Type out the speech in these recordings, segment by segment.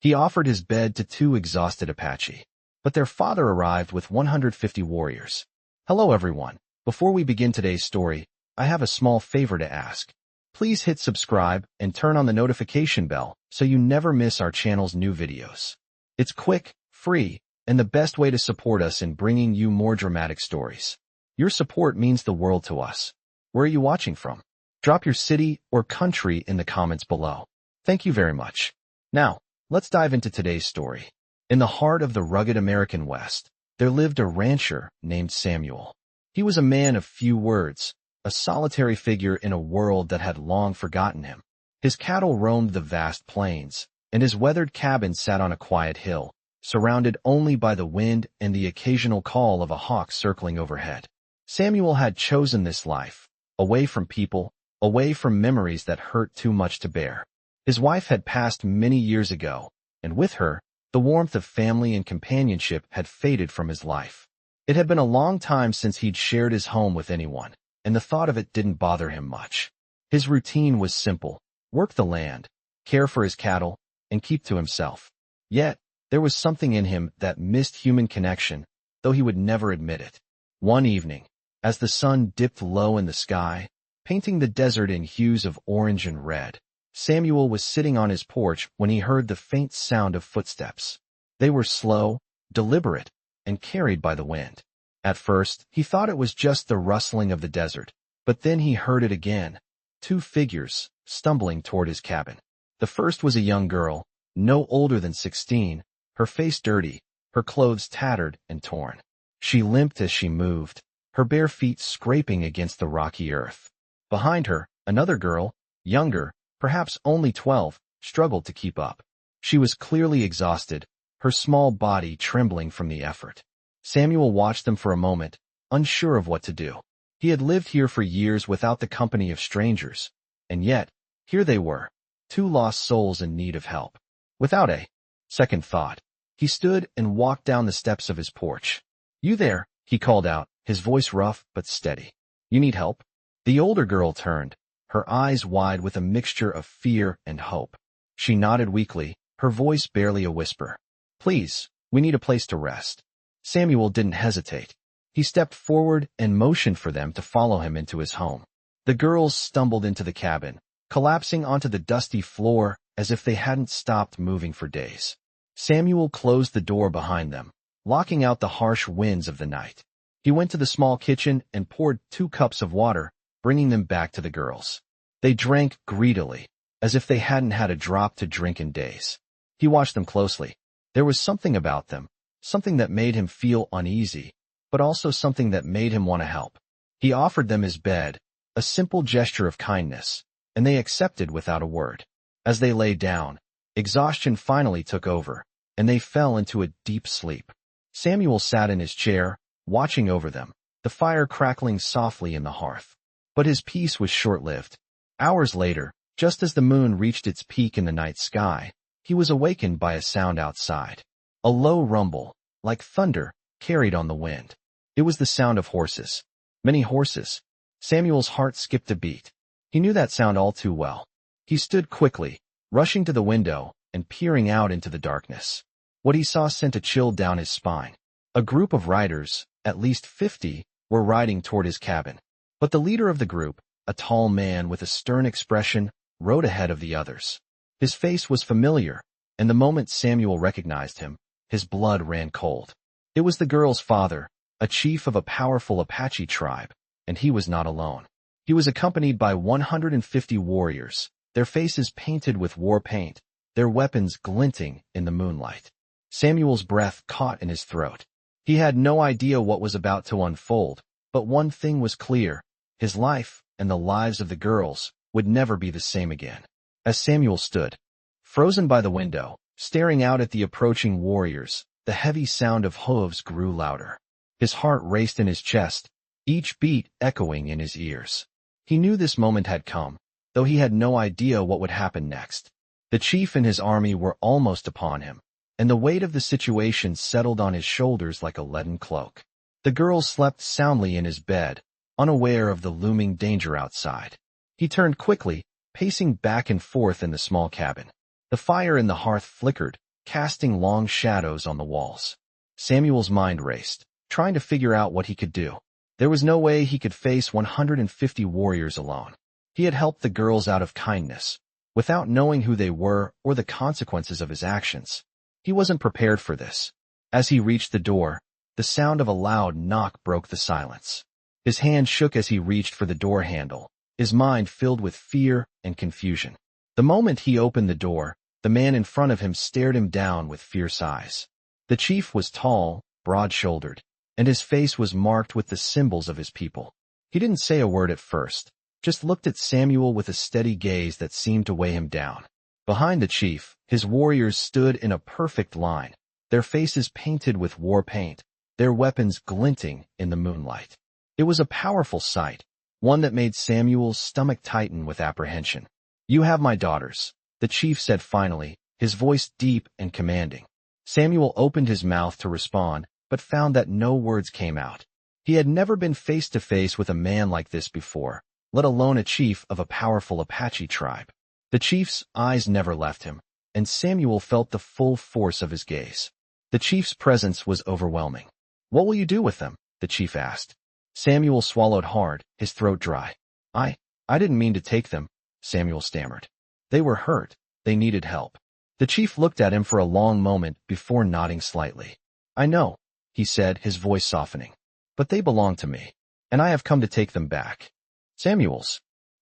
He offered his bed to two exhausted Apache, but their father arrived with 150 warriors. Hello everyone. Before we begin today's story, I have a small favor to ask. Please hit subscribe and turn on the notification bell so you never miss our channel's new videos. It's quick, free, and the best way to support us in bringing you more dramatic stories. Your support means the world to us. Where are you watching from? Drop your city or country in the comments below. Thank you very much. Now, let's dive into today's story. In the heart of the rugged American West, there lived a rancher named Samuel. He was a man of few words, a solitary figure in a world that had long forgotten him. His cattle roamed the vast plains, and his weathered cabin sat on a quiet hill, surrounded only by the wind and the occasional call of a hawk circling overhead. Samuel had chosen this life, away from people, away from memories that hurt too much to bear. His wife had passed many years ago, and with her, the warmth of family and companionship had faded from his life. It had been a long time since he'd shared his home with anyone, and the thought of it didn't bother him much. His routine was simple: work the land, care for his cattle, and keep to himself. Yet, there was something in him that missed human connection, though he would never admit it. One evening, as the sun dipped low in the sky, painting the desert in hues of orange and red, Samuel was sitting on his porch when he heard the faint sound of footsteps. They were slow, deliberate, and carried by the wind. At first, he thought it was just the rustling of the desert, but then he heard it again. Two figures, stumbling toward his cabin. The first was a young girl, no older than 16, her face dirty, her clothes tattered and torn. She limped as she moved, her bare feet scraping against the rocky earth. Behind her, another girl, younger, perhaps only 12, struggled to keep up. She was clearly exhausted, her small body trembling from the effort. Samuel watched them for a moment, unsure of what to do. He had lived here for years without the company of strangers, and yet, here they were, two lost souls in need of help. Without a second thought, he stood and walked down the steps of his porch. "You there," he called out, his voice rough but steady. "You need help?" The older girl turned, her eyes wide with a mixture of fear and hope. She nodded weakly, her voice barely a whisper. "Please, we need a place to rest." Samuel didn't hesitate. He stepped forward and motioned for them to follow him into his home. The girls stumbled into the cabin, collapsing onto the dusty floor as if they hadn't stopped moving for days. Samuel closed the door behind them, locking out the harsh winds of the night. He went to the small kitchen and poured 2 cups of water, bringing them back to the girls. They drank greedily, as if they hadn't had a drop to drink in days. He watched them closely. There was something about them, something that made him feel uneasy, but also something that made him want to help. He offered them his bed, a simple gesture of kindness, and they accepted without a word. As they lay down, exhaustion finally took over, and they fell into a deep sleep. Samuel sat in his chair, watching over them, the fire crackling softly in the hearth. But his peace was short-lived. Hours later, just as the moon reached its peak in the night sky, he was awakened by a sound outside. A low rumble, like thunder, carried on the wind. It was the sound of horses. Many horses. Samuel's heart skipped a beat. He knew that sound all too well. He stood quickly, rushing to the window and peering out into the darkness. What he saw sent a chill down his spine. A group of riders, at least 50, were riding toward his cabin. But the leader of the group, a tall man with a stern expression, rode ahead of the others. His face was familiar, and the moment Samuel recognized him, his blood ran cold. It was the girl's father, a chief of a powerful Apache tribe, and he was not alone. He was accompanied by 150 warriors, their faces painted with war paint, their weapons glinting in the moonlight. Samuel's breath caught in his throat. He had no idea what was about to unfold, but one thing was clear: his life, and the lives of the girls, would never be the same again. As Samuel stood, frozen by the window, staring out at the approaching warriors, the heavy sound of hooves grew louder. His heart raced in his chest, each beat echoing in his ears. He knew this moment had come, though he had no idea what would happen next. The chief and his army were almost upon him, and the weight of the situation settled on his shoulders like a leaden cloak. The girl slept soundly in his bed, unaware of the looming danger outside. He turned quickly, pacing back and forth in the small cabin. The fire in the hearth flickered, casting long shadows on the walls. Samuel's mind raced, trying to figure out what he could do. There was no way he could face 150 warriors alone. He had helped the girls out of kindness, without knowing who they were or the consequences of his actions. He wasn't prepared for this. As he reached the door, the sound of a loud knock broke the silence. His hand shook as he reached for the door handle, his mind filled with fear and confusion. The moment he opened the door, the man in front of him stared him down with fierce eyes. The chief was tall, broad-shouldered, and his face was marked with the symbols of his people. He didn't say a word at first, just looked at Samuel with a steady gaze that seemed to weigh him down. Behind the chief, his warriors stood in a perfect line, their faces painted with war paint, their weapons glinting in the moonlight. It was a powerful sight, one that made Samuel's stomach tighten with apprehension. "You have my daughters," the chief said finally, his voice deep and commanding. Samuel opened his mouth to respond, but found that no words came out. He had never been face to face with a man like this before, let alone a chief of a powerful Apache tribe. The chief's eyes never left him, and Samuel felt the full force of his gaze. The chief's presence was overwhelming. "What will you do with them?" the chief asked. Samuel swallowed hard, his throat dry. I didn't mean to take them," Samuel stammered. "They were hurt. They needed help." The chief looked at him for a long moment before nodding slightly. "I know," he said, his voice softening. "But they belong to me, and I have come to take them back." Samuel's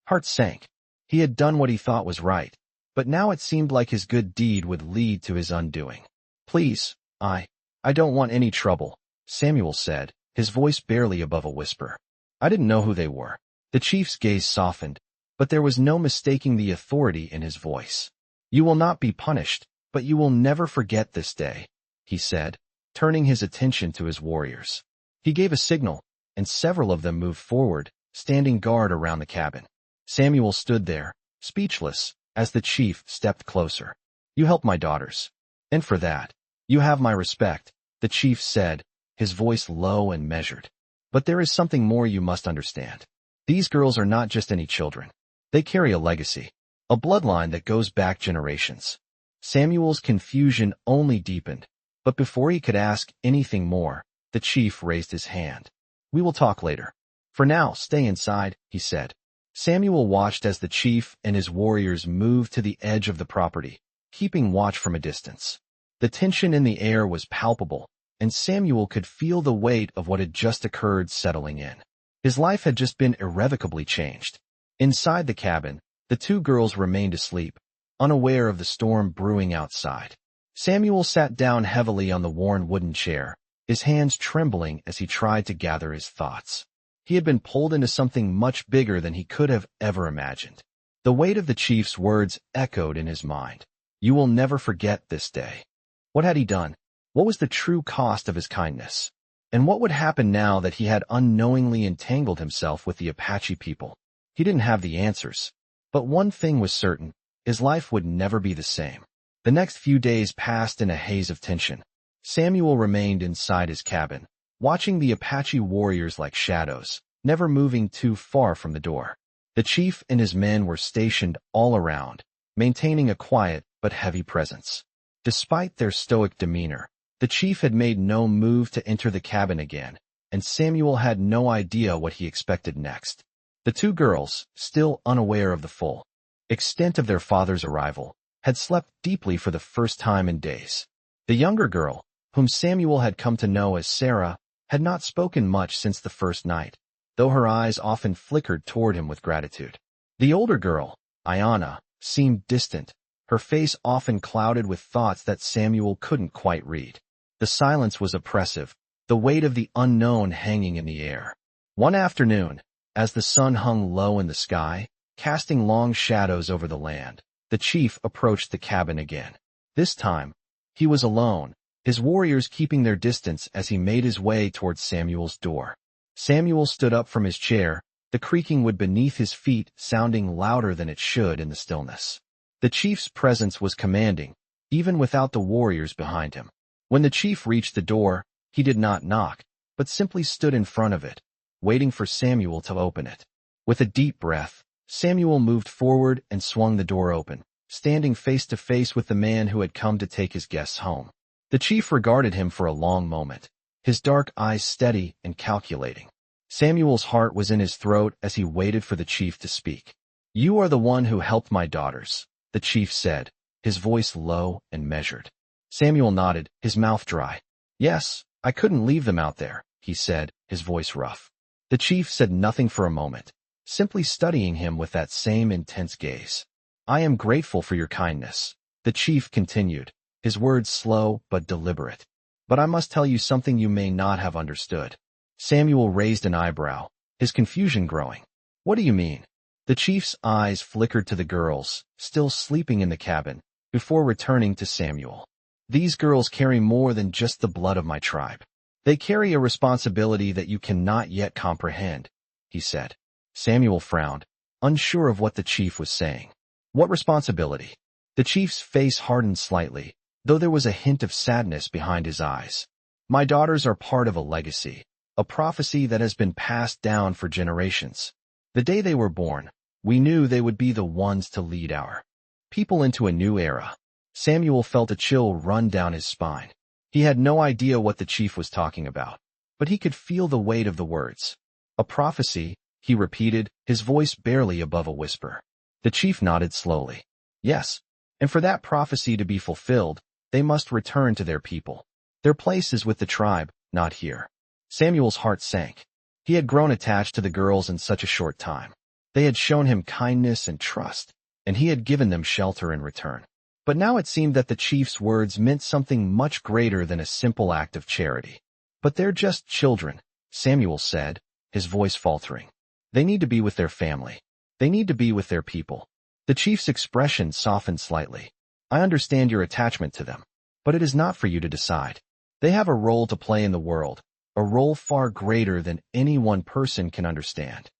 heart sank. He had done what he thought was right, but now it seemed like his good deed would lead to his undoing. "Please, I don't want any trouble," Samuel said, his voice barely above a whisper. "I didn't know who they were." The chief's gaze softened, but there was no mistaking the authority in his voice. "You will not be punished, but you will never forget this day," he said, turning his attention to his warriors. He gave a signal, and several of them moved forward, standing guard around the cabin. Samuel stood there, speechless, as the chief stepped closer. "You helped my daughters, and for that, you have my respect," the chief said, his voice low and measured. "But there is something more you must understand. These girls are not just any children. They carry a legacy, a bloodline that goes back generations." Samuel's confusion only deepened, but before he could ask anything more, the chief raised his hand. "We will talk later. For now, stay inside," he said. Samuel watched as the chief and his warriors moved to the edge of the property, keeping watch from a distance. The tension in the air was palpable, and Samuel could feel the weight of what had just occurred settling in. His life had just been irrevocably changed. Inside the cabin, the two girls remained asleep, unaware of the storm brewing outside. Samuel sat down heavily on the worn wooden chair, his hands trembling as he tried to gather his thoughts. He had been pulled into something much bigger than he could have ever imagined. The weight of the chief's words echoed in his mind. "You will never forget this day." What had he done? What was the true cost of his kindness? And what would happen now that he had unknowingly entangled himself with the Apache people? He didn't have the answers. But one thing was certain, his life would never be the same. The next few days passed in a haze of tension. Samuel remained inside his cabin, watching the Apache warriors like shadows, never moving too far from the door. The chief and his men were stationed all around, maintaining a quiet but heavy presence. Despite their stoic demeanor, the chief had made no move to enter the cabin again, and Samuel had no idea what he expected next. The two girls, still unaware of the full extent of their father's arrival, had slept deeply for the first time in days. The younger girl, whom Samuel had come to know as Sarah, had not spoken much since the first night, though her eyes often flickered toward him with gratitude. The older girl, Ayanna, seemed distant, her face often clouded with thoughts that Samuel couldn't quite read. The silence was oppressive, the weight of the unknown hanging in the air. One afternoon, as the sun hung low in the sky, casting long shadows over the land, the chief approached the cabin again. This time, he was alone, his warriors keeping their distance as he made his way towards Samuel's door. Samuel stood up from his chair, the creaking wood beneath his feet sounding louder than it should in the stillness. The chief's presence was commanding, even without the warriors behind him. When the chief reached the door, he did not knock, but simply stood in front of it, waiting for Samuel to open it. With a deep breath, Samuel moved forward and swung the door open, standing face to face with the man who had come to take his guests home. The chief regarded him for a long moment, his dark eyes steady and calculating. Samuel's heart was in his throat as he waited for the chief to speak. "You are the one who helped my daughters," the chief said, his voice low and measured. Samuel nodded, his mouth dry. "Yes, I couldn't leave them out there," he said, his voice rough. The chief said nothing for a moment, simply studying him with that same intense gaze. "I am grateful for your kindness," the chief continued, his words slow but deliberate. "But I must tell you something you may not have understood." Samuel raised an eyebrow, his confusion growing. "What do you mean?" The chief's eyes flickered to the girls, still sleeping in the cabin, before returning to Samuel. "These girls carry more than just the blood of my tribe. They carry a responsibility that you cannot yet comprehend," he said. Samuel frowned, unsure of what the chief was saying. "What responsibility?" The chief's face hardened slightly, though there was a hint of sadness behind his eyes. "My daughters are part of a legacy, a prophecy that has been passed down for generations. The day they were born, we knew they would be the ones to lead our people into a new era." Samuel felt a chill run down his spine. He had no idea what the chief was talking about, but he could feel the weight of the words. "A prophecy," he repeated, his voice barely above a whisper. The chief nodded slowly. "Yes, and for that prophecy to be fulfilled, they must return to their people. Their place is with the tribe, not here." Samuel's heart sank. He had grown attached to the girls in such a short time. They had shown him kindness and trust, and he had given them shelter in return. But now it seemed that the chief's words meant something much greater than a simple act of charity. "But they're just children," Samuel said, his voice faltering. "They need to be with their family. They need to be with their people." The chief's expression softened slightly. "I understand your attachment to them, but it is not for you to decide. They have a role to play in the world, a role far greater than any one person can understand."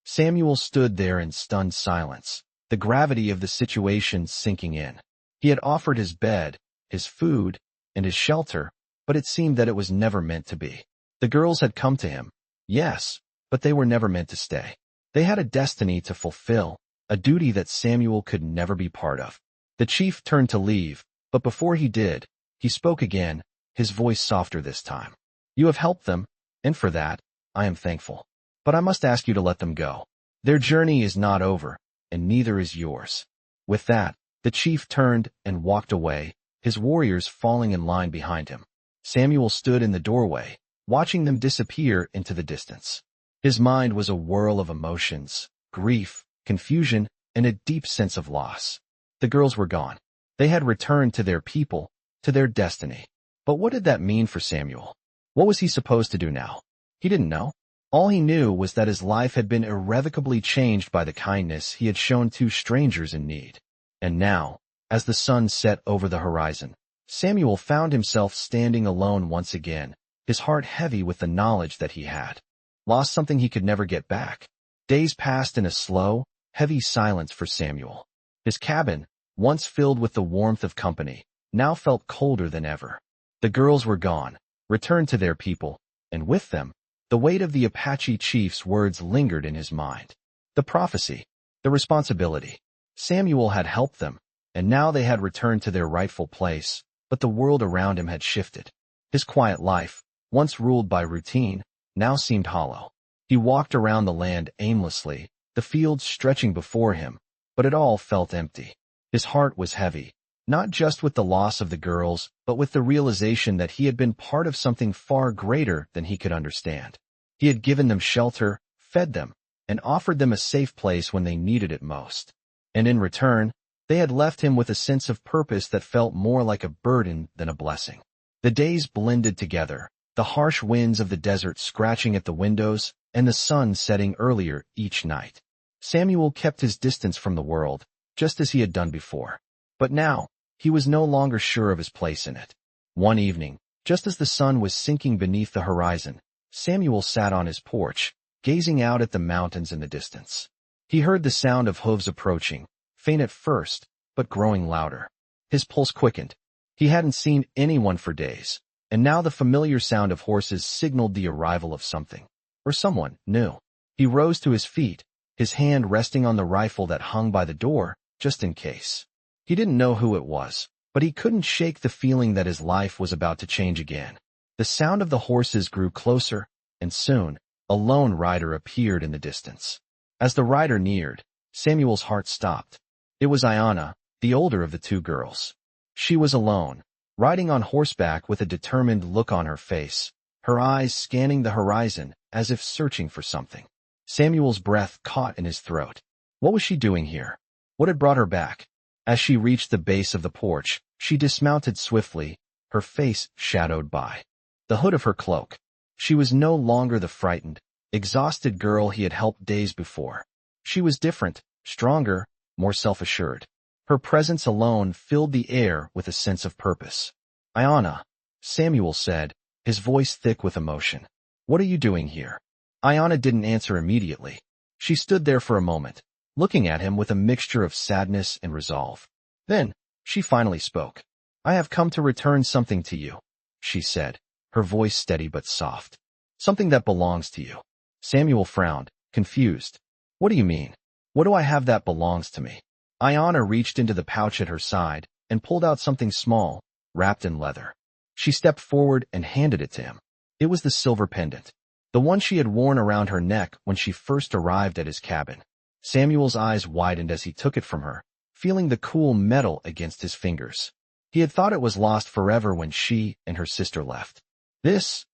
Samuel stood there in stunned silence, the gravity of the situation sinking in. He had offered his bed, his food, and his shelter, but it seemed that it was never meant to be. The girls had come to him, yes, but they were never meant to stay. They had a destiny to fulfill, a duty that Samuel could never be part of. The chief turned to leave, but before he did, he spoke again, his voice softer this time. "You have helped them, and for that, I am thankful. But I must ask you to let them go. Their journey is not over, and neither is yours." With that, the chief turned and walked away, his warriors falling in line behind him. Samuel stood in the doorway, watching them disappear into the distance. His mind was a whirl of emotions, grief, confusion, and a deep sense of loss. The girls were gone. They had returned to their people, to their destiny. But what did that mean for Samuel? What was he supposed to do now? He didn't know. All he knew was that his life had been irrevocably changed by the kindness he had shown to strangers in need. And now, as the sun set over the horizon, Samuel found himself standing alone once again, his heart heavy with the knowledge that he had lost something he could never get back. Days passed in a slow, heavy silence for Samuel. His cabin, once filled with the warmth of company, now felt colder than ever. The girls were gone, returned to their people, and with them, the weight of the Apache chief's words lingered in his mind. The prophecy, the responsibility. Samuel had helped them, and now they had returned to their rightful place, but the world around him had shifted. His quiet life, once ruled by routine, now seemed hollow. He walked around the land aimlessly, the fields stretching before him, but it all felt empty. His heart was heavy, not just with the loss of the girls, but with the realization that he had been part of something far greater than he could understand. He had given them shelter, fed them, and offered them a safe place when they needed it most. And in return, they had left him with a sense of purpose that felt more like a burden than a blessing. The days blended together, the harsh winds of the desert scratching at the windows, and the sun setting earlier each night. Samuel kept his distance from the world, just as he had done before. But now, he was no longer sure of his place in it. One evening, just as the sun was sinking beneath the horizon, Samuel sat on his porch, gazing out at the mountains in the distance. He heard the sound of hooves approaching, faint at first, but growing louder. His pulse quickened. He hadn't seen anyone for days, and now the familiar sound of horses signaled the arrival of something, or someone, new. He rose to his feet, his hand resting on the rifle that hung by the door, just in case. He didn't know who it was, but he couldn't shake the feeling that his life was about to change again. The sound of the horses grew closer, and soon, a lone rider appeared in the distance. As the rider neared, Samuel's heart stopped. It was Ayanna, the older of the two girls. She was alone, riding on horseback with a determined look on her face, her eyes scanning the horizon as if searching for something. Samuel's breath caught in his throat. What was she doing here? What had brought her back? As she reached the base of the porch, she dismounted swiftly, her face shadowed by the hood of her cloak. She was no longer the frightened, exhausted girl he had helped days before. She was different, stronger, more self-assured. Her presence alone filled the air with a sense of purpose. Ayanna, Samuel said, his voice thick with emotion. What are you doing here? Ayanna didn't answer immediately. She stood there for a moment, looking at him with a mixture of sadness and resolve. Then, she finally spoke. I have come to return something to you, she said, her voice steady but soft. Something that belongs to you. Samuel frowned, confused. What do you mean? What do I have that belongs to me? Ayanna reached into the pouch at her side and pulled out something small, wrapped in leather. She stepped forward and handed it to him. It was the silver pendant, the one she had worn around her neck when she first arrived at his cabin. Samuel's eyes widened as he took it from her, feeling the cool metal against his fingers. He had thought it was lost forever when she and her sister left. This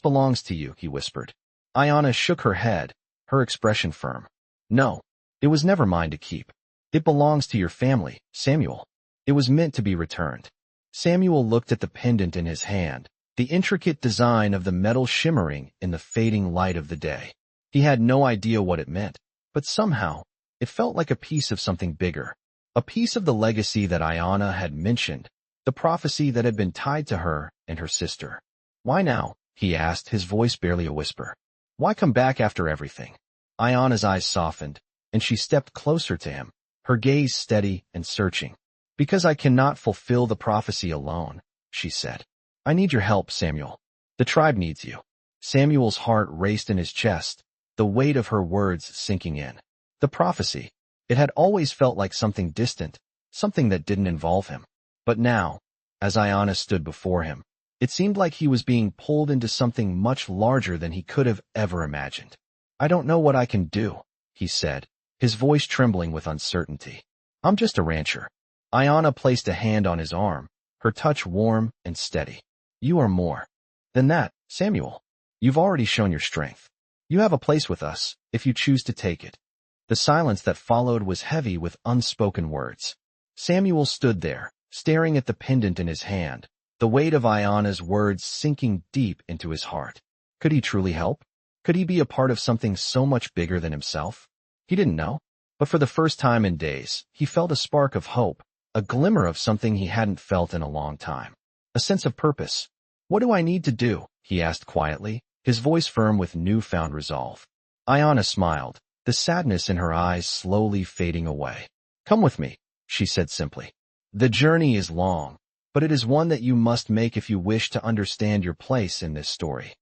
belongs to you, he whispered. Ayanna shook her head, her expression firm. No, it was never mine to keep. It belongs to your family, Samuel. It was meant to be returned. Samuel looked at the pendant in his hand, the intricate design of the metal shimmering in the fading light of the day. He had no idea what it meant, but somehow, it felt like a piece of something bigger, a piece of the legacy that Ayanna had mentioned, the prophecy that had been tied to her and her sister. Why now? He asked, his voice barely a whisper. Why come back after everything? Ayanna's eyes softened, and she stepped closer to him, her gaze steady and searching. Because I cannot fulfill the prophecy alone, she said. I need your help, Samuel. The tribe needs you. Samuel's heart raced in his chest, the weight of her words sinking in. The prophecy. It had always felt like something distant, something that didn't involve him. But now, as Ayanna stood before him, it seemed like he was being pulled into something much larger than he could have ever imagined. I don't know what I can do, he said, his voice trembling with uncertainty. I'm just a rancher. Ayanna placed a hand on his arm, her touch warm and steady. You are more than that, Samuel. You've already shown your strength. You have a place with us, if you choose to take it. The silence that followed was heavy with unspoken words. Samuel stood there, staring at the pendant in his hand, the weight of Ayanna's words sinking deep into his heart. Could he truly help? Could he be a part of something so much bigger than himself? He didn't know, but for the first time in days, he felt a spark of hope, a glimmer of something he hadn't felt in a long time. A sense of purpose. What do I need to do? He asked quietly, his voice firm with newfound resolve. Ayanna smiled, the sadness in her eyes slowly fading away. Come with me, she said simply. The journey is long, but it is one that you must make if you wish to understand your place in this story.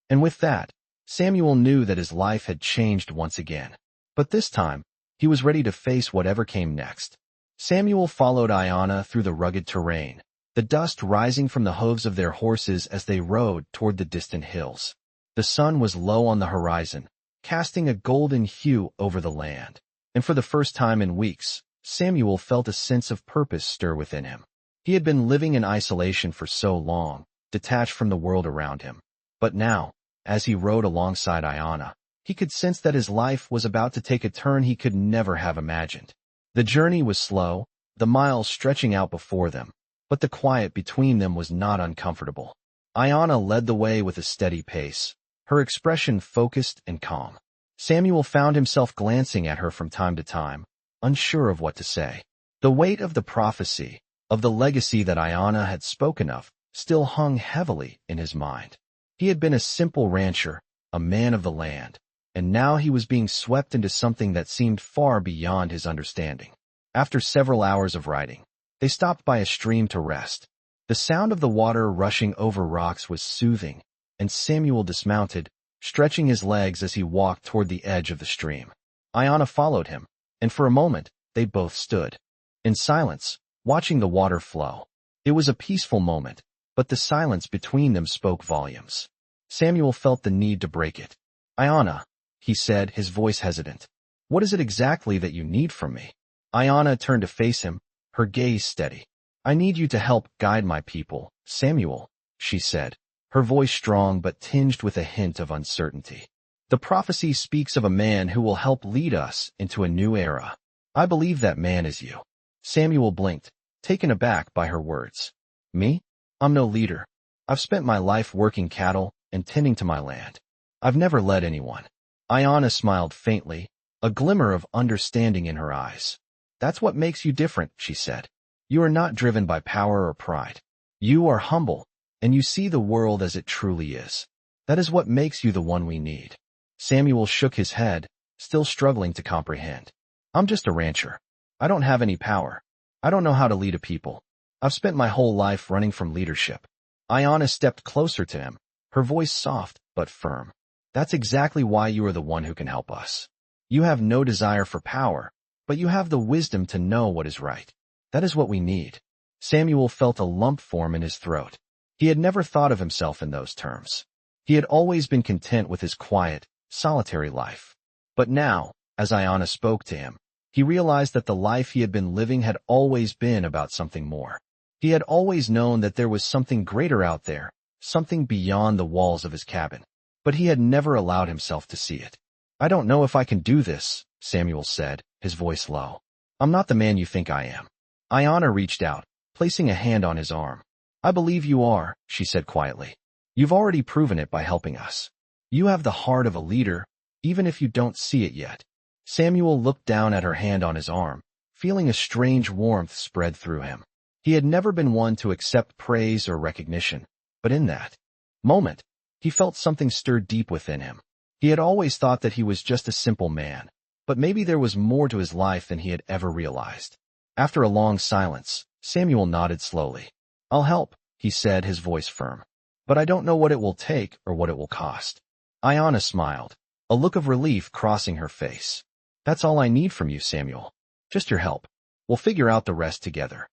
And with that, Samuel knew that his life had changed once again. But this time, he was ready to face whatever came next. Samuel followed Ayanna through the rugged terrain, the dust rising from the hooves of their horses as they rode toward the distant hills. The sun was low on the horizon, casting a golden hue over the land. And for the first time in weeks, Samuel felt a sense of purpose stir within him. He had been living in isolation for so long, detached from the world around him. But now, as he rode alongside Ayanna, he could sense that his life was about to take a turn he could never have imagined. The journey was slow, the miles stretching out before them, but the quiet between them was not uncomfortable. Ayanna led the way with a steady pace, her expression focused and calm. Samuel found himself glancing at her from time to time, unsure of what to say. The weight of the prophecy, of the legacy that Ayanna had spoken of, still hung heavily in his mind. He had been a simple rancher, a man of the land, and now he was being swept into something that seemed far beyond his understanding. After several hours of riding, they stopped by a stream to rest. The sound of the water rushing over rocks was soothing, and Samuel dismounted, stretching his legs as he walked toward the edge of the stream. Ayanna followed him, and for a moment, they both stood. In silence, watching the water flow. It was a peaceful moment, but the silence between them spoke volumes. Samuel felt the need to break it. "Ayana," he said, his voice hesitant. "What is it exactly that you need from me?" Ayana turned to face him, her gaze steady. "I need you to help guide my people, Samuel," she said, her voice strong but tinged with a hint of uncertainty. "The prophecy speaks of a man who will help lead us into a new era. I believe that man is you." Samuel blinked, taken aback by her words. "Me? I'm no leader. I've spent my life working cattle and tending to my land. I've never led anyone." Ayana smiled faintly, a glimmer of understanding in her eyes. "That's what makes you different," she said. "You are not driven by power or pride. You are humble, and you see the world as it truly is. That is what makes you the one we need." Samuel shook his head, still struggling to comprehend. "I'm just a rancher. I don't have any power. I don't know how to lead a people. I've spent my whole life running from leadership." Ayana stepped closer to him, her voice soft but firm. "That's exactly why you are the one who can help us. You have no desire for power, but you have the wisdom to know what is right. That is what we need." Samuel felt a lump form in his throat. He had never thought of himself in those terms. He had always been content with his quiet, solitary life. But now, as Ayana spoke to him, he realized that the life he had been living had always been about something more. He had always known that there was something greater out there, something beyond the walls of his cabin. But he had never allowed himself to see it. "I don't know if I can do this," Samuel said, his voice low. "I'm not the man you think I am." Ayana reached out, placing a hand on his arm. "I believe you are," she said quietly. "You've already proven it by helping us. You have the heart of a leader, even if you don't see it yet." Samuel looked down at her hand on his arm, feeling a strange warmth spread through him. He had never been one to accept praise or recognition, but in that moment, he felt something stir deep within him. He had always thought that he was just a simple man, but maybe there was more to his life than he had ever realized. After a long silence, Samuel nodded slowly. "I'll help," he said, his voice firm. "But I don't know what it will take or what it will cost." Ayana smiled, a look of relief crossing her face. "That's all I need from you, Samuel. Just your help. We'll figure out the rest together."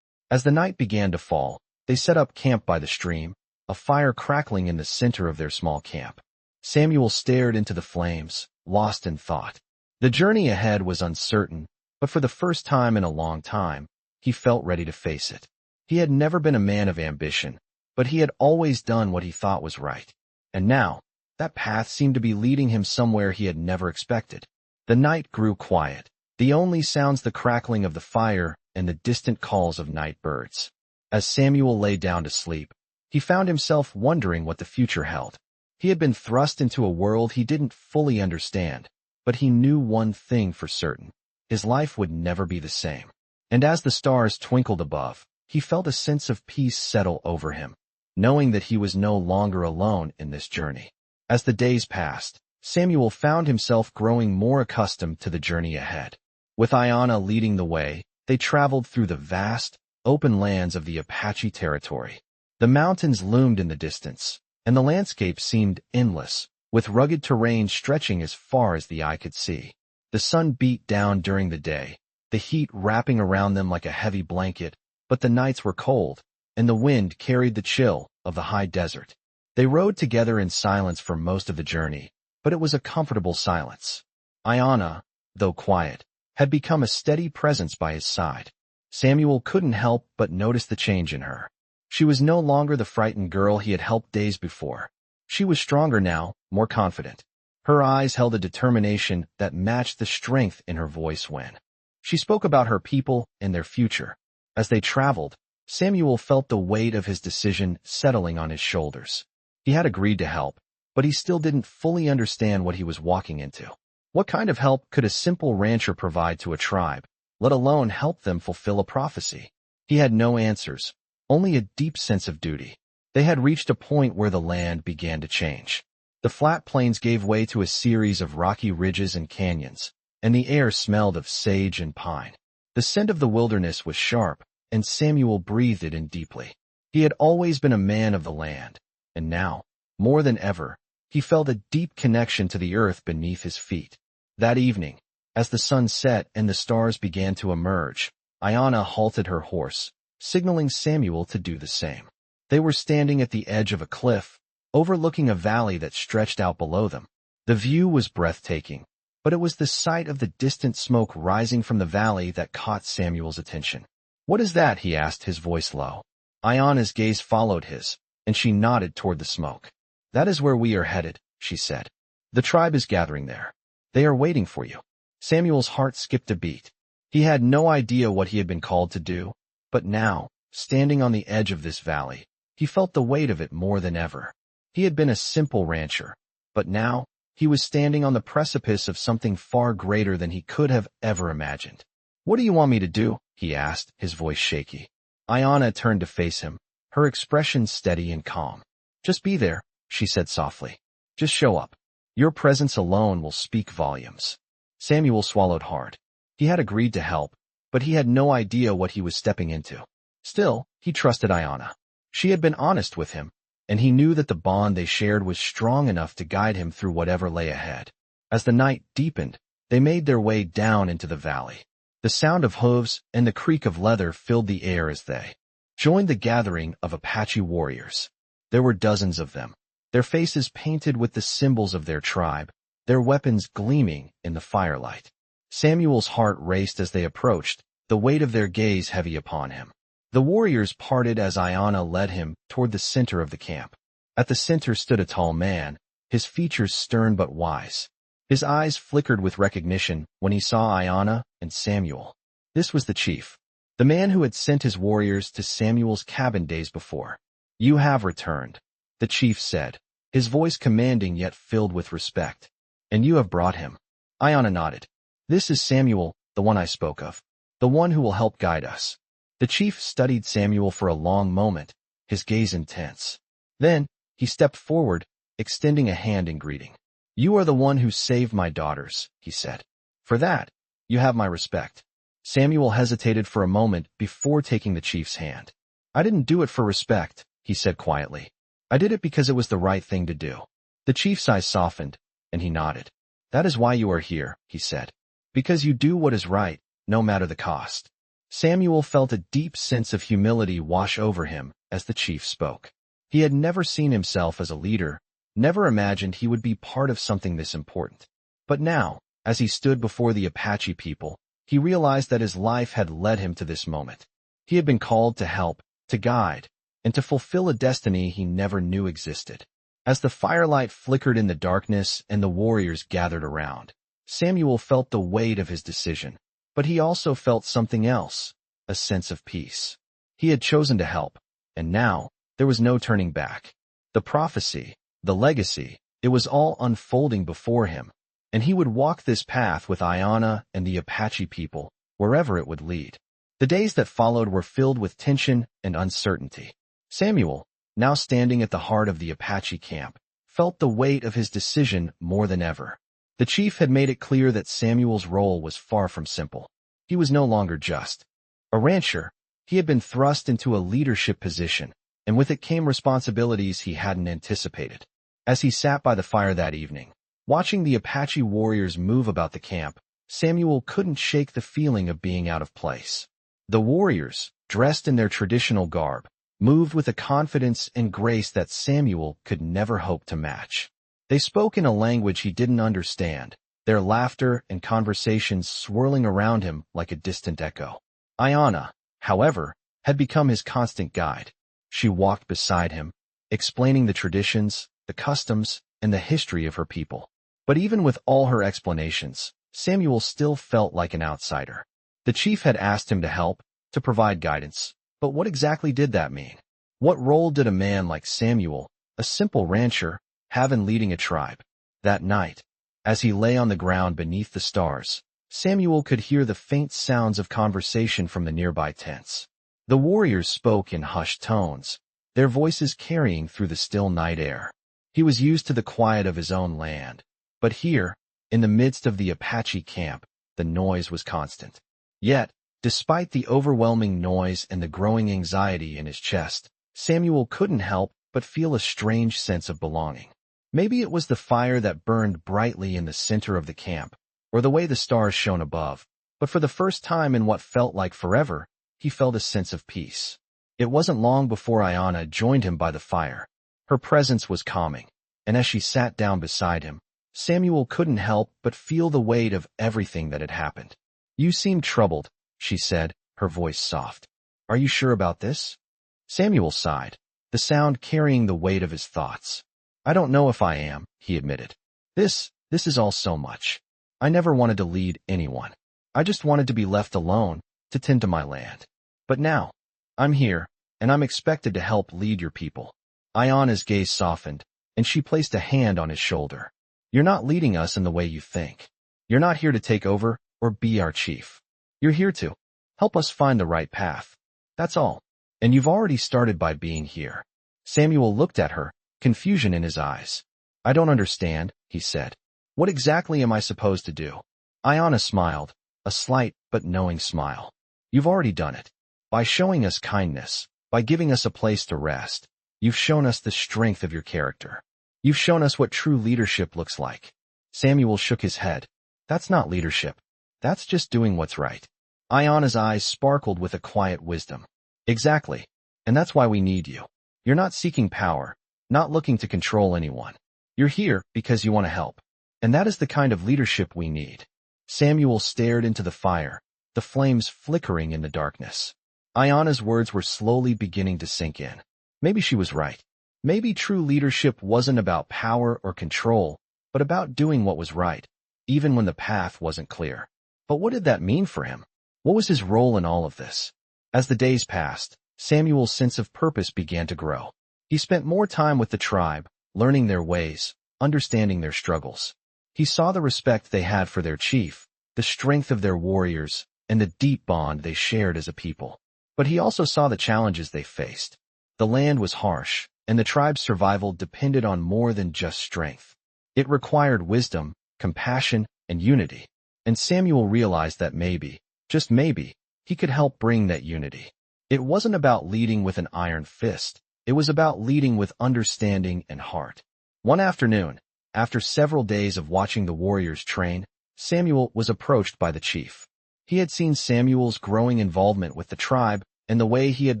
As the night began to fall, they set up camp by the stream, a fire crackling in the center of their small camp. Samuel stared into the flames, lost in thought. The journey ahead was uncertain, but for the first time in a long time, he felt ready to face it. He had never been a man of ambition, but he had always done what he thought was right. And now, that path seemed to be leading him somewhere he had never expected. The night grew quiet, the only sounds the crackling of the fire and the distant calls of night birds. As Samuel lay down to sleep, he found himself wondering what the future held. He had been thrust into a world he didn't fully understand, but he knew one thing for certain. His life would never be the same. And as the stars twinkled above, he felt a sense of peace settle over him, knowing that he was no longer alone in this journey. As the days passed, Samuel found himself growing more accustomed to the journey ahead. With Ayana leading the way, they traveled through the vast, open lands of the Apache territory. The mountains loomed in the distance, and the landscape seemed endless, with rugged terrain stretching as far as the eye could see. The sun beat down during the day, the heat wrapping around them like a heavy blanket, but the nights were cold, and the wind carried the chill of the high desert. They rode together in silence for most of the journey, but it was a comfortable silence. Ayana, though quiet, had become a steady presence by his side. Samuel couldn't help but notice the change in her. She was no longer the frightened girl he had helped days before. She was stronger now, more confident. Her eyes held a determination that matched the strength in her voice when she spoke about her people and their future. As they traveled, Samuel felt the weight of his decision settling on his shoulders. He had agreed to help, but he still didn't fully understand what he was walking into. What kind of help could a simple rancher provide to a tribe, let alone help them fulfill a prophecy? He had no answers, only a deep sense of duty. They had reached a point where the land began to change. The flat plains gave way to a series of rocky ridges and canyons, and the air smelled of sage and pine. The scent of the wilderness was sharp, and Samuel breathed it in deeply. He had always been a man of the land, and now, more than ever, he felt a deep connection to the earth beneath his feet. That evening, as the sun set and the stars began to emerge, Ayanna halted her horse, signaling Samuel to do the same. They were standing at the edge of a cliff, overlooking a valley that stretched out below them. The view was breathtaking, but it was the sight of the distant smoke rising from the valley that caught Samuel's attention. "What is that?" he asked, his voice low. Ayanna's gaze followed his, and she nodded toward the smoke. "That is where we are headed," she said. "The tribe is gathering there. They are waiting for you." Samuel's heart skipped a beat. He had no idea what he had been called to do, but now, standing on the edge of this valley, he felt the weight of it more than ever. He had been a simple rancher, but now, he was standing on the precipice of something far greater than he could have ever imagined. "What do you want me to do?" he asked, his voice shaky. Ayanna turned to face him, her expression steady and calm. "Just be there," she said softly. "Just show up. Your presence alone will speak volumes." Samuel swallowed hard. He had agreed to help, but he had no idea what he was stepping into. Still, he trusted Ayanna. She had been honest with him, and he knew that the bond they shared was strong enough to guide him through whatever lay ahead. As the night deepened, they made their way down into the valley. The sound of hooves and the creak of leather filled the air as they joined the gathering of Apache warriors. There were dozens of them, their faces painted with the symbols of their tribe, their weapons gleaming in the firelight. Samuel's heart raced as they approached, the weight of their gaze heavy upon him. The warriors parted as Ayanna led him toward the center of the camp. At the center stood a tall man, his features stern but wise. His eyes flickered with recognition when he saw Ayanna and Samuel. This was the chief, the man who had sent his warriors to Samuel's cabin days before. "You have returned," the chief said, his voice commanding yet filled with respect. "And you have brought him." Ayanna nodded. "This is Samuel, the one I spoke of, the one who will help guide us." The chief studied Samuel for a long moment, his gaze intense. Then, he stepped forward, extending a hand in greeting. "You are the one who saved my daughters," he said. "For that, you have my respect." Samuel hesitated for a moment before taking the chief's hand. "I didn't do it for respect," he said quietly. "I did it because it was the right thing to do." The chief's eyes softened, and he nodded. "That is why you are here," he said. "Because you do what is right, no matter the cost." Samuel felt a deep sense of humility wash over him as the chief spoke. He had never seen himself as a leader, never imagined he would be part of something this important. But now, as he stood before the Apache people, he realized that his life had led him to this moment. He had been called to help, to guide, and to fulfill a destiny he never knew existed. As the firelight flickered in the darkness and the warriors gathered around, Samuel felt the weight of his decision, but he also felt something else, a sense of peace. He had chosen to help, and now, there was no turning back. The prophecy, the legacy, it was all unfolding before him, and he would walk this path with Ayanna and the Apache people, wherever it would lead. The days that followed were filled with tension and uncertainty. Samuel, now standing at the heart of the Apache camp, felt the weight of his decision more than ever. The chief had made it clear that Samuel's role was far from simple. He was no longer just a rancher. He had been thrust into a leadership position, and with it came responsibilities he hadn't anticipated. As he sat by the fire that evening, watching the Apache warriors move about the camp, Samuel couldn't shake the feeling of being out of place. The warriors, dressed in their traditional garb, moved with a confidence and grace that Samuel could never hope to match. They spoke in a language he didn't understand, their laughter and conversations swirling around him like a distant echo. Ayanna, however, had become his constant guide. She walked beside him, explaining the traditions, the customs, and the history of her people. But even with all her explanations, Samuel still felt like an outsider. The chief had asked him to help, to provide guidance, but what exactly did that mean? What role did a man like Samuel, a simple rancher, have in leading a tribe? That night, as he lay on the ground beneath the stars, Samuel could hear the faint sounds of conversation from the nearby tents. The warriors spoke in hushed tones, their voices carrying through the still night air. He was used to the quiet of his own land, but here, in the midst of the Apache camp, the noise was constant. Yet, despite the overwhelming noise and the growing anxiety in his chest, Samuel couldn't help but feel a strange sense of belonging. Maybe it was the fire that burned brightly in the center of the camp, or the way the stars shone above, But for the first time in what felt like forever, he felt a sense of peace. It wasn't long before Ayanna joined him by the fire. Her presence was calming, and as she sat down beside him, Samuel couldn't help but feel the weight of everything that had happened. "You seem troubled," she said, her voice soft. "Are you sure about this?" Samuel sighed, the sound carrying the weight of his thoughts. "I don't know if I am," he admitted. This is all so much. I never wanted to lead anyone. I just wanted to be left alone, to tend to my land. But now, I'm here, and I'm expected to help lead your people." Ayanna's gaze softened, and she placed a hand on his shoulder. "You're not leading us in the way you think. You're not here to take over or be our chief. You're here to help us find the right path. That's all. And you've already started by being here." Samuel looked at her, confusion in his eyes. "I don't understand," he said. "What exactly am I supposed to do?" Ayanna smiled, a slight but knowing smile. "You've already done it. By showing us kindness, by giving us a place to rest, you've shown us the strength of your character. You've shown us what true leadership looks like." Samuel shook his head. "That's not leadership. That's just doing what's right." Ayanna's eyes sparkled with a quiet wisdom. "Exactly. And that's why we need you. You're not seeking power, not looking to control anyone. You're here because you want to help. And that is the kind of leadership we need." Samuel stared into the fire, the flames flickering in the darkness. Ayanna's words were slowly beginning to sink in. Maybe she was right. Maybe true leadership wasn't about power or control, but about doing what was right, even when the path wasn't clear. But what did that mean for him? What was his role in all of this? As the days passed, Samuel's sense of purpose began to grow. He spent more time with the tribe, learning their ways, understanding their struggles. He saw the respect they had for their chief, the strength of their warriors, and the deep bond they shared as a people. But he also saw the challenges they faced. The land was harsh, and the tribe's survival depended on more than just strength. It required wisdom, compassion, and unity. And Samuel realized that maybe, just maybe, he could help bring that unity. It wasn't about leading with an iron fist. It was about leading with understanding and heart. One afternoon, after several days of watching the warriors train, Samuel was approached by the chief. He had seen Samuel's growing involvement with the tribe and the way he had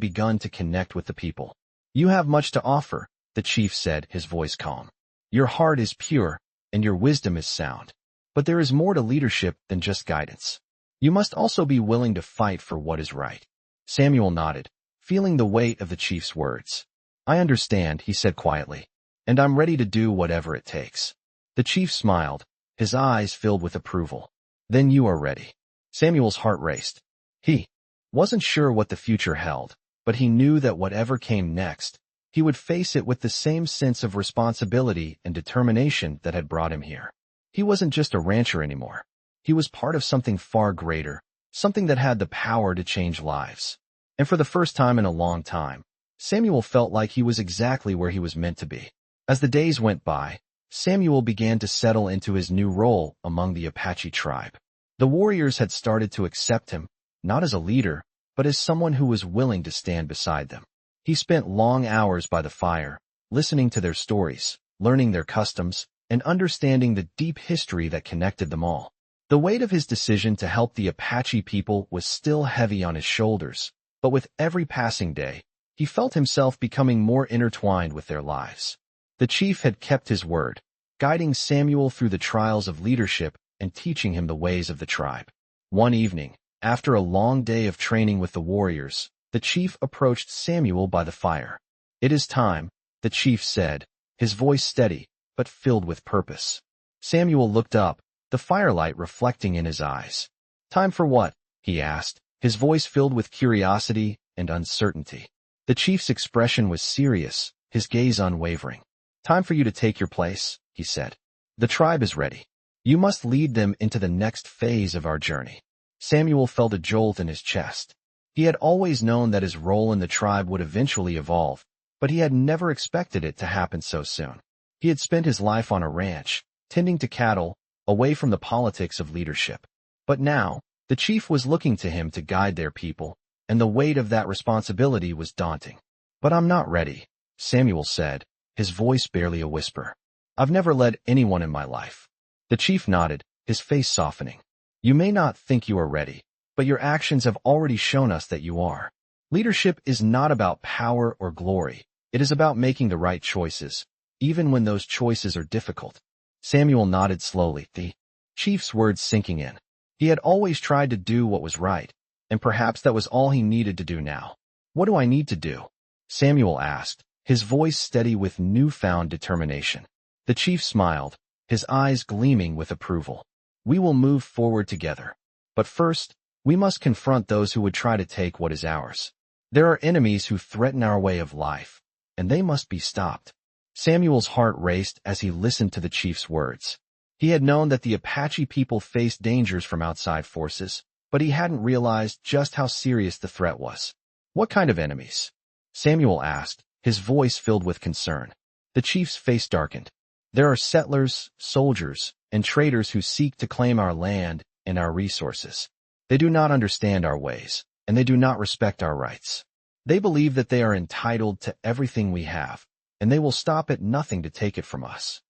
begun to connect with the people. "You have much to offer," the chief said, his voice calm. "Your heart is pure, and your wisdom is sound. But there is more to leadership than just guidance. You must also be willing to fight for what is right." Samuel nodded, feeling the weight of the chief's words. "I understand," he said quietly, "and I'm ready to do whatever it takes." The chief smiled, his eyes filled with approval. "Then you are ready." Samuel's heart raced. He wasn't sure what the future held, but he knew that whatever came next, he would face it with the same sense of responsibility and determination that had brought him here. He wasn't just a rancher anymore. He was part of something far greater, something that had the power to change lives. And for the first time in a long time, Samuel felt like he was exactly where he was meant to be. As the days went by, Samuel began to settle into his new role among the Apache tribe. The warriors had started to accept him, not as a leader, but as someone who was willing to stand beside them. He spent long hours by the fire, listening to their stories, learning their customs, and understanding the deep history that connected them all. The weight of his decision to help the Apache people was still heavy on his shoulders, but with every passing day, he felt himself becoming more intertwined with their lives. The chief had kept his word, guiding Samuel through the trials of leadership and teaching him the ways of the tribe. One evening, after a long day of training with the warriors, the chief approached Samuel by the fire. "It is time," the chief said, his voice steady, but filled with purpose. Samuel looked up, the firelight reflecting in his eyes. "Time for what?" he asked, his voice filled with curiosity and uncertainty. The chief's expression was serious, his gaze unwavering. "Time for you to take your place," he said. "The tribe is ready. You must lead them into the next phase of our journey." Samuel felt a jolt in his chest. He had always known that his role in the tribe would eventually evolve, but he had never expected it to happen so soon. He had spent his life on a ranch, tending to cattle, away from the politics of leadership. But now, the chief was looking to him to guide their people, and the weight of that responsibility was daunting. "But I'm not ready," Samuel said, his voice barely a whisper. "I've never led anyone in my life." The chief nodded, his face softening. You may not think you are ready, but your actions have already shown us that you are. Leadership is not about power or glory. It is about making the right choices, even when those choices are difficult. Samuel nodded slowly, the chief's words sinking in. He had always tried to do what was right, and perhaps that was all he needed to do now. What do I need to do? Samuel asked, his voice steady with newfound determination. The chief smiled, his eyes gleaming with approval. We will move forward together. But first, we must confront those who would try to take what is ours. There are enemies who threaten our way of life, and they must be stopped. Samuel's heart raced as he listened to the chief's words. He had known that the Apache people faced dangers from outside forces, but he hadn't realized just how serious the threat was. What kind of enemies? Samuel asked, his voice filled with concern. The chief's face darkened. There are settlers, soldiers, and traders who seek to claim our land and our resources. They do not understand our ways, and they do not respect our rights. They believe that they are entitled to everything we have, and they will stop at nothing to take it from us.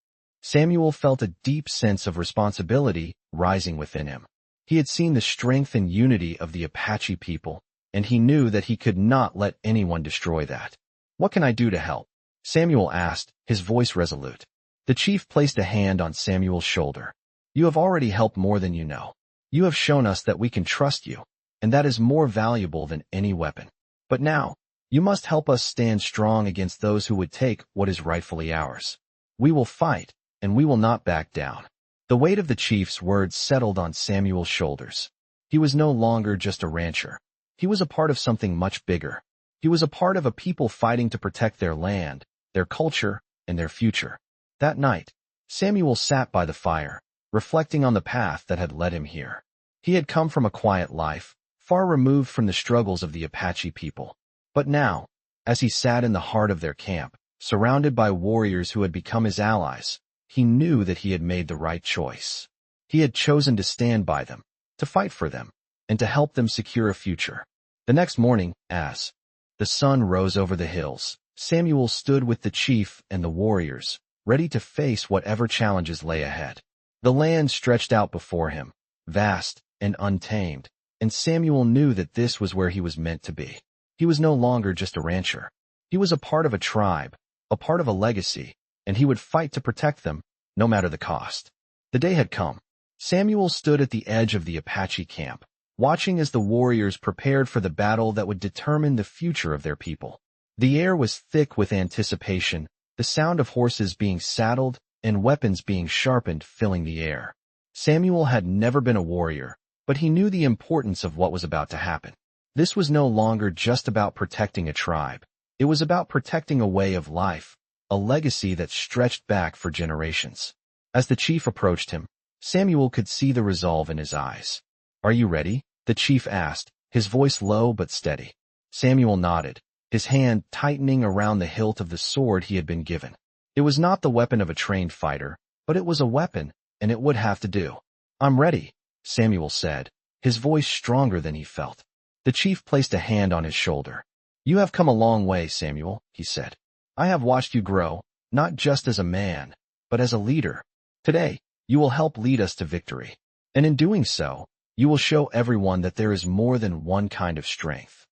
Samuel felt a deep sense of responsibility rising within him. He had seen the strength and unity of the Apache people, and he knew that he could not let anyone destroy that. What can I do to help? Samuel asked, his voice resolute. The chief placed a hand on Samuel's shoulder. You have already helped more than you know. You have shown us that we can trust you, and that is more valuable than any weapon. But now, you must help us stand strong against those who would take what is rightfully ours. We will fight, and we will not back down. The weight of the chief's words settled on Samuel's shoulders. He was no longer just a rancher. He was a part of something much bigger. He was a part of a people fighting to protect their land, their culture, and their future. That night, Samuel sat by the fire, reflecting on the path that had led him here. He had come from a quiet life, far removed from the struggles of the Apache people. But now, as he sat in the heart of their camp, surrounded by warriors who had become his allies, he knew that he had made the right choice. He had chosen to stand by them, to fight for them, and to help them secure a future. The next morning, as the sun rose over the hills, Samuel stood with the chief and the warriors, ready to face whatever challenges lay ahead. The land stretched out before him, vast and untamed, and Samuel knew that this was where he was meant to be. He was no longer just a rancher. He was a part of a tribe, a part of a legacy, and he would fight to protect them, no matter the cost. The day had come. Samuel stood at the edge of the Apache camp, watching as the warriors prepared for the battle that would determine the future of their people. The air was thick with anticipation, the sound of horses being saddled and weapons being sharpened filling the air. Samuel had never been a warrior, but he knew the importance of what was about to happen. This was no longer just about protecting a tribe. It was about protecting a way of life, a legacy that stretched back for generations. As the chief approached him, Samuel could see the resolve in his eyes. Are you ready? The chief asked, his voice low but steady. Samuel nodded, his hand tightening around the hilt of the sword he had been given. It was not the weapon of a trained fighter, but it was a weapon, and it would have to do. I'm ready, Samuel said, his voice stronger than he felt. The chief placed a hand on his shoulder. You have come a long way, Samuel, he said. I have watched you grow, not just as a man, but as a leader. Today, you will help lead us to victory. And in doing so, you will show everyone that there is more than one kind of strength.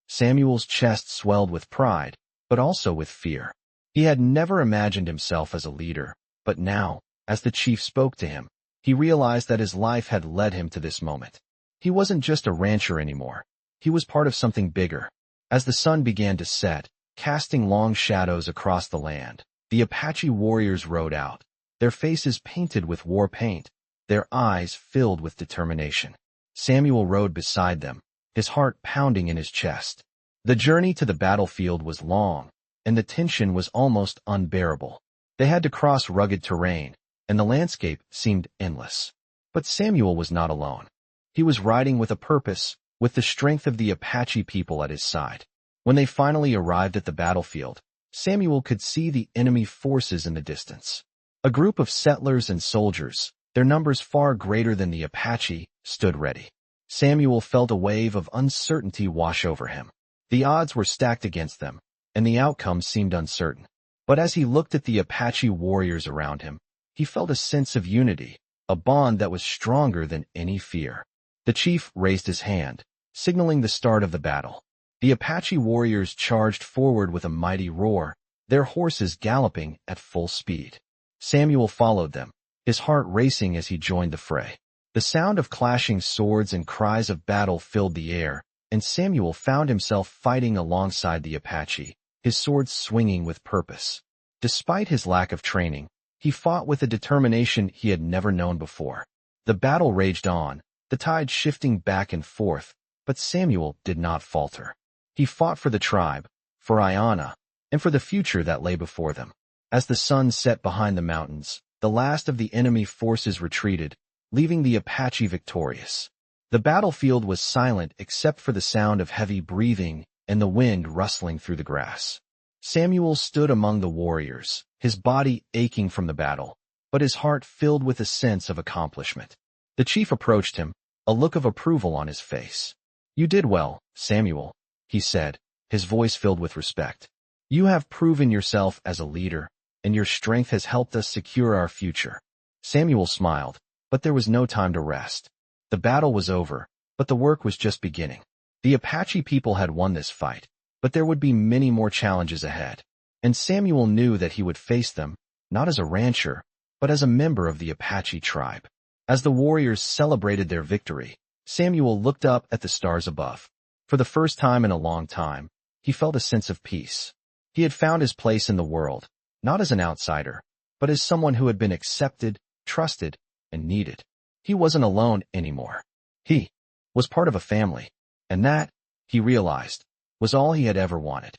Samuel's chest swelled with pride, but also with fear. He had never imagined himself as a leader, but now, as the chief spoke to him, he realized that his life had led him to this moment. He wasn't just a rancher anymore. He was part of something bigger. As the sun began to set, casting long shadows across the land, the Apache warriors rode out, their faces painted with war paint, their eyes filled with determination. Samuel rode beside them, his heart pounding in his chest. The journey to the battlefield was long, and the tension was almost unbearable. They had to cross rugged terrain, and the landscape seemed endless. But Samuel was not alone. He was riding with a purpose, with the strength of the Apache people at his side. When they finally arrived at the battlefield, Samuel could see the enemy forces in the distance. A group of settlers and soldiers, their numbers far greater than the Apache, stood ready. Samuel felt a wave of uncertainty wash over him. The odds were stacked against them, and the outcome seemed uncertain. But as he looked at the Apache warriors around him, he felt a sense of unity, a bond that was stronger than any fear. The chief raised his hand, signaling the start of the battle. The Apache warriors charged forward with a mighty roar, their horses galloping at full speed. Samuel followed them, his heart racing as he joined the fray. The sound of clashing swords and cries of battle filled the air, and Samuel found himself fighting alongside the Apache, his sword swinging with purpose. Despite his lack of training, he fought with a determination he had never known before. The battle raged on, the tide shifting back and forth, but Samuel did not falter. He fought for the tribe, for Ayanna, and for the future that lay before them. As the sun set behind the mountains, the last of the enemy forces retreated, leaving the Apache victorious. The battlefield was silent except for the sound of heavy breathing and the wind rustling through the grass. Samuel stood among the warriors, his body aching from the battle, but his heart filled with a sense of accomplishment. The chief approached him, a look of approval on his face. "You did well, Samuel," he said, his voice filled with respect. "You have proven yourself as a leader, and your strength has helped us secure our future." Samuel smiled, but there was no time to rest. The battle was over, but the work was just beginning. The Apache people had won this fight, but there would be many more challenges ahead. And Samuel knew that he would face them, not as a rancher, but as a member of the Apache tribe. As the warriors celebrated their victory, Samuel looked up at the stars above. For the first time in a long time, he felt a sense of peace. He had found his place in the world, not as an outsider, but as someone who had been accepted, trusted, and needed. He wasn't alone anymore. He was part of a family, and that, he realized, was all he had ever wanted.